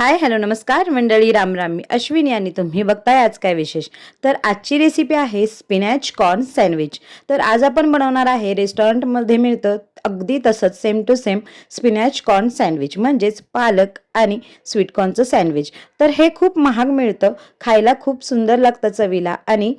Hi hello नमस्कार मंडळी, राम राम. मी अश्विनी आणि तुम्ही बघताय आज काय विशेष. तर आजची रेसिपी आहे स्पिनॅच कॉर्न सँडविच. तर आज आपण बनवणार आहे रेस्टॉरंटमध्ये मिळतं अगदी तसंच same to same spinach corn sandwich, म्हणजेच पालक आणि स्वीट कॉर्नचं सँडविच. तर हे खूप महाग मिळतं, खायला खूप सुंदर लागतं चवीला आणि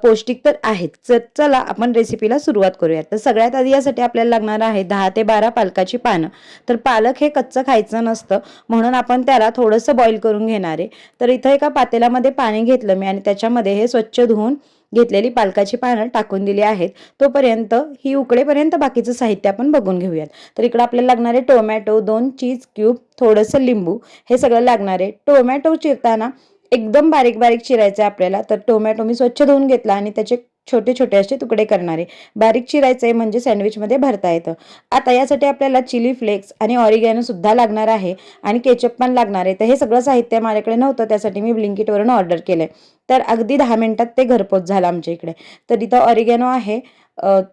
पौष्टिक तर आहेत. चला आपण रेसिपीला सुरुवात करूयात. तर सगळ्यात आधी यासाठी आपल्याला लागणार आहे 10 ते 12 पालकाची पानं. तर पालक हे कच्चं खायचं नसतं, म्हणून आपण त्याला थोडंसं बॉईल करून घेणार आहे. तर इथं एका पातेल्यामध्ये पाणी घेतलं मी आणि त्याच्यामध्ये हे स्वच्छ धुवून घेतलेली पालकाची पानं टाकून दिली आहेत. तोपर्यंत ही उकळेपर्यंत बाकीचं साहित्य आपण बघून घेऊयात. तर इकडं आपल्याला लागणारे टोमॅटो, 2 चीज क्यूब, थोडंसं लिंबू, हे सगळं लागणार आहे. टोमॅटो चिरताना एकदम बारीक बारीक चिरायचं आहे आपल्याला. तर टोमॅटो मी स्वच्छ धुवून घेतला आणि त्याचे छोटे छोटे असे तुकडे करणारे बारीक चिरायचे, म्हणजे सँडविचमध्ये भरता येतं. आता यासाठी आपल्याला चिली फ्लेक्स आणि ऑरिगॅनो सुद्धा लागणार आहे आणि केचप पण लागणार आहे. तर हे सगळं साहित्य माझ्याकडे नव्हतं, त्यासाठी मी ब्लिंकिटवरून ऑर्डर केलंय. तर अगदी 10 मिनिटात ते घरपोच झालं आमच्या इकडे. तर इथं ऑरिगॅनो आहे,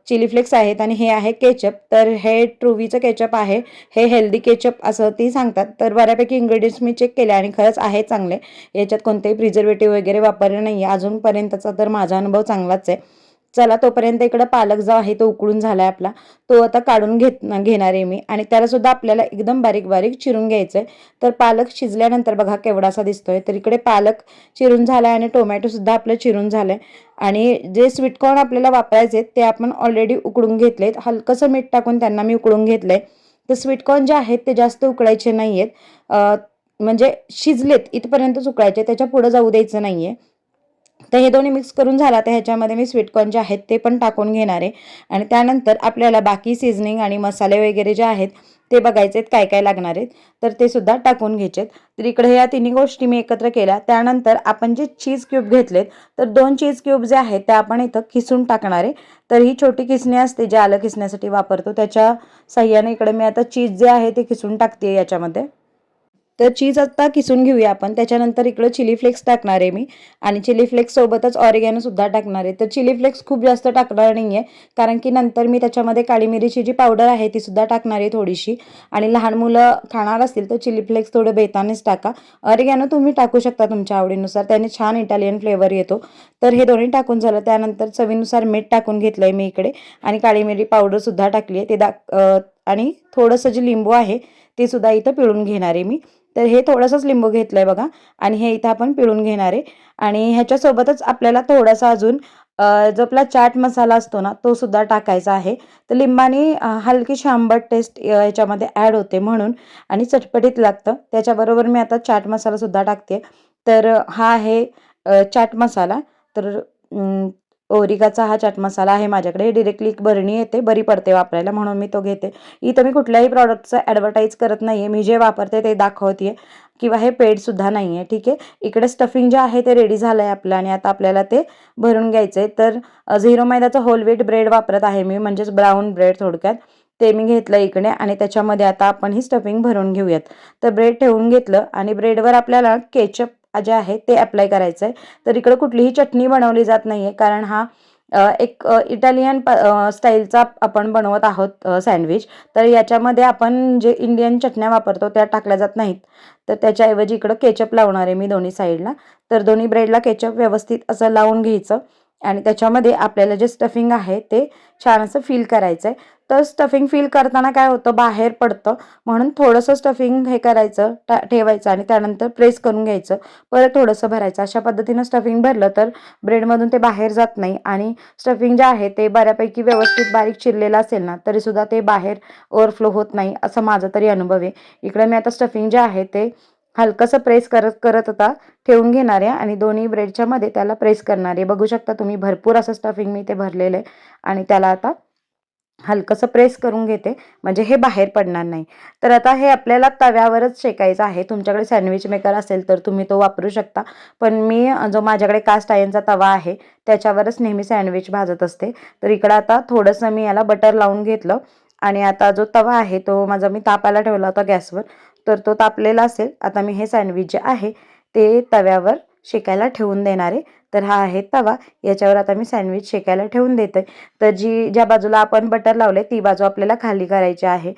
चिली फ्लेक्स आहेत आणि हे आहे केचप. तर हे ट्रुवीचं केचप आहे, हे हेल्दी केचप असं ती सांगतात. तर बऱ्यापैकी इन्ग्रेडियंट्स मी चेक केले आणि खरंच आहे चांगले. याच्यात कोणतेही प्रिझर्वेटिव्ह वगैरे वापरले नाही आहे अजूनपर्यंतचा, तर माझा अनुभव चांगलाच आहे. चला तोपर्यंत इकडं पालक जो आहे तो उकळून झालाय आपला, तो आता काढून घेणार आहे मी आणि त्याला सुद्धा आपल्याला एकदम बारीक बारीक चिरून घ्यायचंय. तर पालक शिजल्यानंतर बघा केवढासा दिसतोय. तर इकडे पालक चिरून झालाय आणि टोमॅटो सुद्धा आपलं चिरून झालंय आणि जे स्वीटकॉर्न आपल्याला वापरायचे ते आपण ऑलरेडी उकडून घेतलेत. हलकंसं मीठ टाकून त्यांना मी उकडून घेतलंय. तर स्वीटकॉर्न जे आहेत ते जास्त उकळायचे नाहीयेत, म्हणजे शिजलेत इथपर्यंतच उकळायचे, त्याच्या पुढे जाऊ द्यायचं नाहीये. तर हे दोन्ही मिक्स करून झाला तर ह्याच्यामध्ये मी स्वीटकॉर्न जे आहेत ते पण टाकून घेणार आहे आणि त्यानंतर आपल्याला बाकी सीझनिंग आणि मसाले वगैरे जे आहेत ते बघायचे आहेत काय काय लागणार आहेत, तर ते सुद्धा टाकून घ्यायचे. तर इकडे या तिन्ही गोष्टी मी एकत्र केल्या. त्यानंतर आपण जे चीज क्यूब घेतलेत, तर 2 चीज क्यूब जे आहेत ते आपण इथं खिसून टाकणार आहे. तर ही छोटी खिसणी असते जे आलं खिसण्यासाठी वापरतो, त्याच्या साह्याने इकडे मी आता चीज जे आहे ते खिसून टाकते याच्यामध्ये. तर चीज आता किसून घेऊया आपण. त्याच्यानंतर इकडं चिली फ्लेक्स टाकणार आहे मी आणि चिली फ्लेक्स सोबतच ऑरिगॅनो सुद्धा टाकणार आहे. तर चिली फ्लेक्स खूप जास्त टाकणार नाही आहे, कारण की नंतर मी त्याच्यामध्ये काळी मिरीची जी पावडर आहे ती सुद्धा टाकणार आहे थोडीशी. आणि लहान मुलं खाणार असतील तर चिली फ्लेक्स थोडं बेतानेच टाका. ऑरिगॅनो तुम्ही टाकू शकता तुमच्या आवडीनुसार, त्याने छान इटालियन फ्लेवर येतो. तर हे दोन्ही टाकून झालं. त्यानंतर चवीनुसार मीठ टाकून घेतलंय मी इकडे आणि काळी मिरी पावडर सुद्धा टाकली आहे. आणि थोडंसं जे लिंबू आहे ते सुद्धा इथं पिळून घेणार आहे मी. तर हे थोडंसंच लिंबू घेतलंय बघा आणि हे इथं आपण पिळून घेणार आहे. आणि ह्याच्यासोबतच आपल्याला थोडासा अजून जो आपला चाट मसाला असतो ना तो सुद्धा टाकायचा आहे. तर लिंबाने हलकीशी आंबट टेस्ट याच्यामध्ये ॲड होते म्हणून आणि चटपटीत लागतं. त्याच्याबरोबर मी आता चाट मसाला सुद्धा टाकते. तर हा आहे चाट मसाला. तर ओरिगाचा हा चाट मसाला आहे माझ्याकडे. डिरेक्टली बरणी येते, बरी पडते वापरायला म्हणून मी तो घेते. इथं मी कुठल्याही प्रॉडक्टचं ॲडव्हर्टाईज करत नाही आहे, मी जे वापरते ते दाखवते किंवा हे पेडसुद्धा नाही आहे. ठीक आहे. इकडे स्टफिंग जे आहे ते रेडी झालं आहे आपलं आणि आता आपल्याला ते भरून घ्यायचं आहे. तर 0 मैद्याचं होल व्हीट ब्रेड वापरत आहे मी, म्हणजेच ब्राऊन ब्रेड थोडक्यात. ते मी घेतलं इकडे आणि त्याच्यामध्ये आता आपण ही स्टफिंग भरून घेऊयात. तर ब्रेड ठेवून घेतलं आणि ब्रेडवर आपल्याला केचप जे आहे ते अप्लाय करायचं आहे. तर इकडं कुठलीही चटणी बनवली जात नाही आहे, कारण हा एक इटालियन स्टाईलचा आपण बनवत आहोत सँडविच. तर याच्यामध्ये आपण जे इंडियन चटण्या वापरतो त्या टाकल्या जात नाहीत. तर त्याच्याऐवजी इकडं केचप लावणार आहे मी दोन्ही साईडला. तर दोन्ही ब्रेडला केचप व्यवस्थित असं लावून घ्यायचं आणि त्याच्यामध्ये आपल्याला जे स्टफिंग आहे ते छान असं फिल करायचं आहे. तर स्टफिंग फिल करताना काय होतं, बाहेर पडतं, म्हणून थोडंसं स्टफिंग हे करायचं, ठेवायचं आणि त्यानंतर प्रेस करून घ्यायचं, परत थोडंसं भरायचं. अशा पद्धतीनं स्टफिंग भरलं तर ब्रेडमधून ते बाहेर जात नाही आणि स्टफिंग जे आहे ते बऱ्यापैकी व्यवस्थित बारीक चिरलेलं असेल ना तरीसुद्धा ते बाहेर ओव्हरफ्लो होत नाही, असं माझा तरी अनुभव आहे. इकडे मी आता स्टफिंग जे आहे ते हलकंसं प्रेस करत करत आता ठेवून घेणार आहे आणि दोन्ही ब्रेडच्या मध्ये त्याला प्रेस करणार आहे. बघू शकता तुम्ही भरपूर असं स्टफिंग मी ते भरलेलं आहे आणि त्याला आता हलकंसं प्रेस करून घेते, म्हणजे हे बाहेर पडणार नाही. तर आता हे आपल्याला तव्यावरच शेकायचं आहे. तुमच्याकडे सँडविच मेकर असेल तर तुम्ही तो वापरू शकता, पण मी जो माझ्याकडे कास्ट आयर्नचा तवा आहे त्याच्यावरच नेहमी सँडविच भाजत असते. तर इकडं आता थोडंसं मी याला बटर लावून घेतलं आणि आता जो तवा आहे तो माझा मी तापायला ठेवला होता गॅसवर. तर तो तापलेला असेल. आता मी हे सँडविच जे आहे ते तव्यावर शेकायला ठेवून देणार आहे. तर हा आहे तवा, याच्यावर आता मी सँडविच शेकायला ठेवून देते. तर ज्या बाजूला आपण बटर लावले ती बाजू आपल्याला खाली करायची आहे.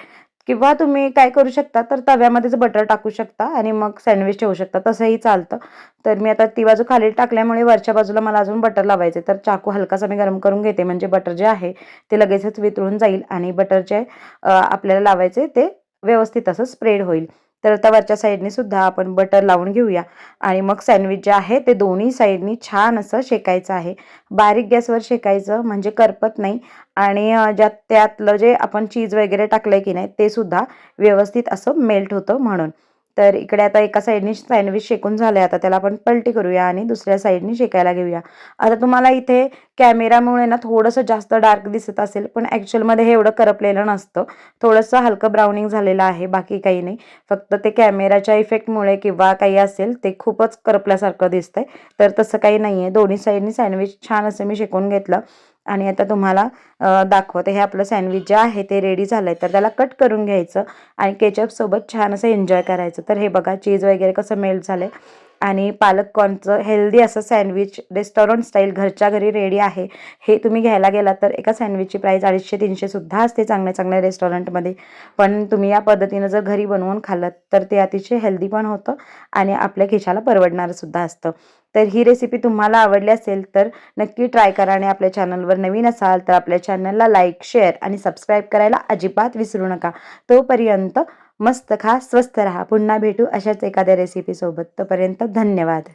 किंवा तुम्ही काय करू शकता, तर तव्यामध्येच बटर टाकू शकता आणि मग सँडविच ठेवू शकता, तसंही चालतं. तर मी आता ती बाजू खाली टाकल्यामुळे वरच्या बाजूला मला अजून बटर लावायचे, तर चाकू हलकासा मी गरम करून घेते, म्हणजे बटर जे आहे ते लगेचच वितळून जाईल आणि बटर जे आपल्याला लावायचे ते व्यवस्थित असं स्प्रेड होईल. तर आता वरच्या साईडने सुद्धा आपण बटर लावून घेऊया आणि मग सँडविच जे आहे ते दोन्ही साईडनी छान असं शेकायचं आहे. बारीक गॅसवर शेकायचं म्हणजे करपत नाही आणि ज्यात त्यातलं जे आपण चीज वगैरे टाकलंय की नाही ते सुद्धा व्यवस्थित असं मेल्ट होतं म्हणून. तर इकडे आता एका साईडनी सँडविच शेकून झालंय, आता त्याला आपण पलटी करूया आणि दुसऱ्या साईडनी शेकायला घेऊया. आता तुम्हाला इथे कॅमेरामुळे ना थोडंसं जास्त डार्क दिसत असेल, पण ॲक्च्युअलमध्ये हे एवढं करपलेलं नसतं. थोडंसं हलकं ब्राउनिंग झालेलं आहे, बाकी काही नाही. फक्त ते कॅमेराच्या इफेक्टमुळे किंवा काही असेल ते खूपच करपल्यासारखं दिसतंय. तर तसं काही नाहीये. दोन्ही साईडनी सँडविच छान असं मी शेकून घेतलं आणि आता तुम्हाला दाखवते. हे आपलं सँडविच जे आहे ते रेडी झालंय. तर त्याला कट करून घ्यायचं आणि केचपसोबत छान असं एन्जॉय करायचं. तर हे बघा चीज वगैरे कसं मेल्ट झालंय आणि पालक कॉर्नचं हेल्दी असं सँडविच रेस्टॉरंट स्टाईल घरच्या घरी रेडी आहे. हे तुम्ही घ्यायला गेलात तर एका सँडविचची प्राईस 250-300 सुद्धा असते चांगल्या चांगल्या रेस्टॉरंटमध्ये. पण तुम्ही या पद्धतीनं जर घरी बनवून खाल्लात तर ते अतिशय हेल्दी पण होतं आणि आपल्या खिशाला परवडणारं सुद्धा असतं. तर ही रेसिपी तुम्हाला आवडली असेल तर नक्की ट्राय करा आणि आपल्या चॅनलवर नवीन असाल तर आपल्या चॅनलला लाईक, शेअर आणि सबस्क्राईब करायला अजिबात विसरू नका. तोपर्यंत मस्त खा, स्वस्त राहा. पुन्हा भेटू अशाच एखाद्या रेसिपीसोबत. तोपर्यंत धन्यवाद.